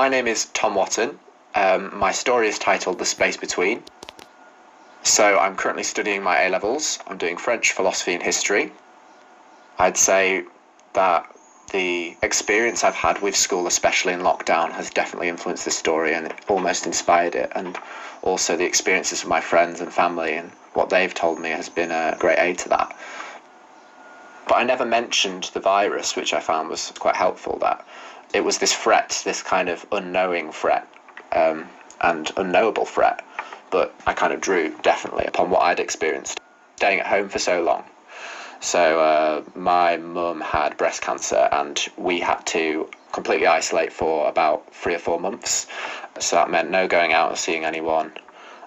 My name is Tom Watton. My story is titled The Space Between. So I'm currently studying my A-levels. I'm doing French, philosophy and history. I'd say that the experience I've had with school, especially in lockdown, has definitely influenced this story and almost inspired it. And also the experiences of my friends and family and what they've told me has been a great aid to that. But I never mentioned the virus, which I found was quite helpful, that it was this threat, this kind of unknowing threat and unknowable threat. But I kind of drew definitely upon what I'd experienced staying at home for so long. So my mum had breast cancer and we had to completely isolate for about 3 or 4 months. So that meant no going out or seeing anyone.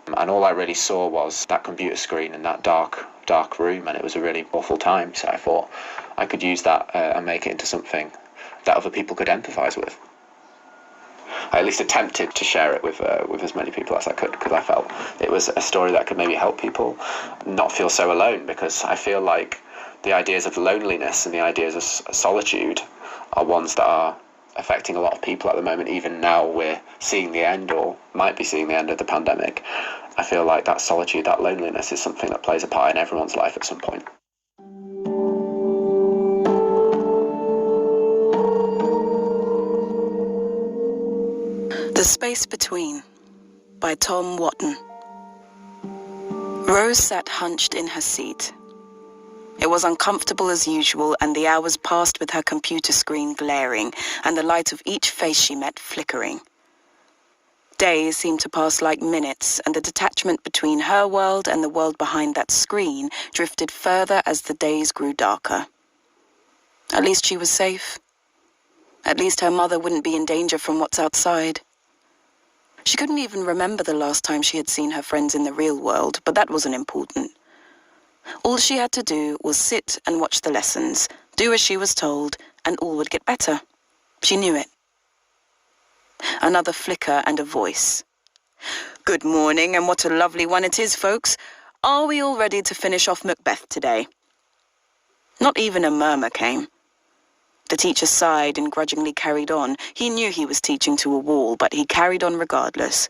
And all I really saw was that computer screen in that dark room, and it was a really awful time. So I thought I could use that and make it into something that other people could empathise with. I at least attempted to share it with as many people as I could, because I felt it was a story that could maybe help people not feel so alone, because I feel like the ideas of loneliness and the ideas of solitude are ones that are affecting a lot of people at the moment. Even now we're seeing the end, or might be seeing the end of the pandemic. I feel like that solitude, that loneliness is something that plays a part in everyone's life at some point. The Space Between by Tom Watton. Rose sat hunched in her seat. It was uncomfortable as usual, and the hours passed with her computer screen glaring and the light of each face she met flickering. Days seemed to pass like minutes, and the detachment between her world and the world behind that screen drifted further as the days grew darker. At least she was safe. At least her mother wouldn't be in danger from what's outside. She couldn't even remember the last time she had seen her friends in the real world, but that wasn't important. All she had to do was sit and watch the lessons, do as she was told, and all would get better. She knew it. Another flicker and a voice. "Good morning, and what a lovely one it is, folks. Are we all ready to finish off Macbeth today?" Not even a murmur came. The teacher sighed and grudgingly carried on. He knew he was teaching to a wall, but he carried on regardless.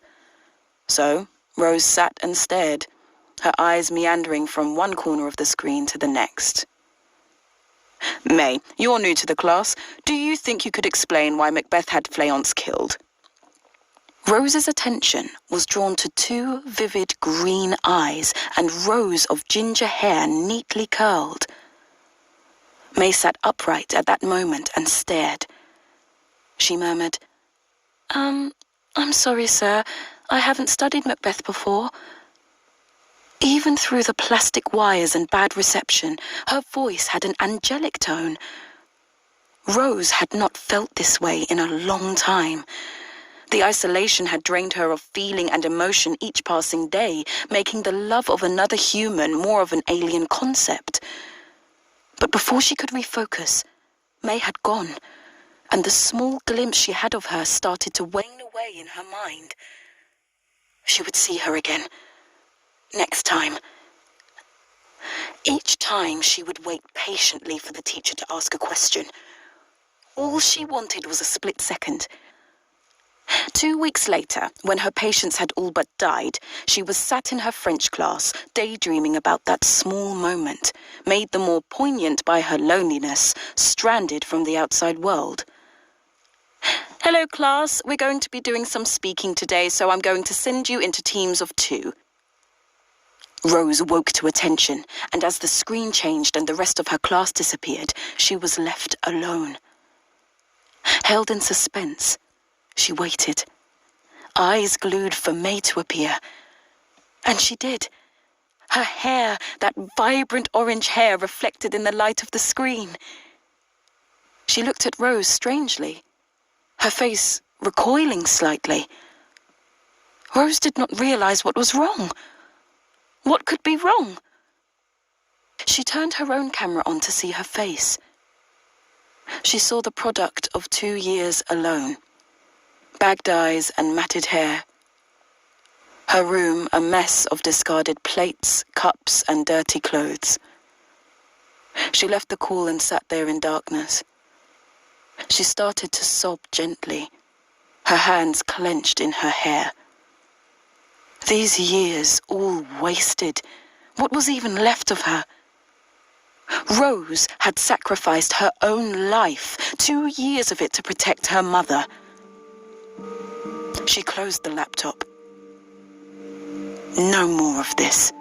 So Rose sat and stared, her eyes meandering from one corner of the screen to the next. "May, you're new to the class. Do you think you could explain why Macbeth had Fleance killed?" Rose's attention was drawn to 2 vivid green eyes and rows of ginger hair neatly curled. May sat upright at that moment and stared. She murmured, I'm sorry, sir. I haven't studied Macbeth before." Even through the plastic wires and bad reception, her voice had an angelic tone. Rose had not felt this way in a long time. The isolation had drained her of feeling and emotion each passing day, making the love of another human more of an alien concept. But before she could refocus, May had gone, and the small glimpse she had of her started to wane away in her mind. She would see her again. Next time. Each time she would wait patiently for the teacher to ask a question. All she wanted was a split second. 2 weeks later, when her patience had all but died, she was sat in her French class, daydreaming about that small moment, made the more poignant by her loneliness, stranded from the outside world. "Hello, class. We're going to be doing some speaking today, so I'm going to send you into teams of 2. Rose woke to attention, and as the screen changed and the rest of her class disappeared, she was left alone. Held in suspense, she waited, eyes glued for May to appear. And she did. Her hair, that vibrant orange hair, reflected in the light of the screen. She looked at Rose strangely, her face recoiling slightly. Rose did not realize what was wrong. What could be wrong? She turned her own camera on to see her face. She saw the product of 2 years alone. Bagged eyes and matted hair. Her room a mess of discarded plates, cups, and dirty clothes. She left the call and sat there in darkness. She started to sob gently. her hands clenched in her hair. These years all wasted. What was even left of her? Rose had sacrificed her own life, 2 years of it to protect her mother. She closed the laptop. No more of this.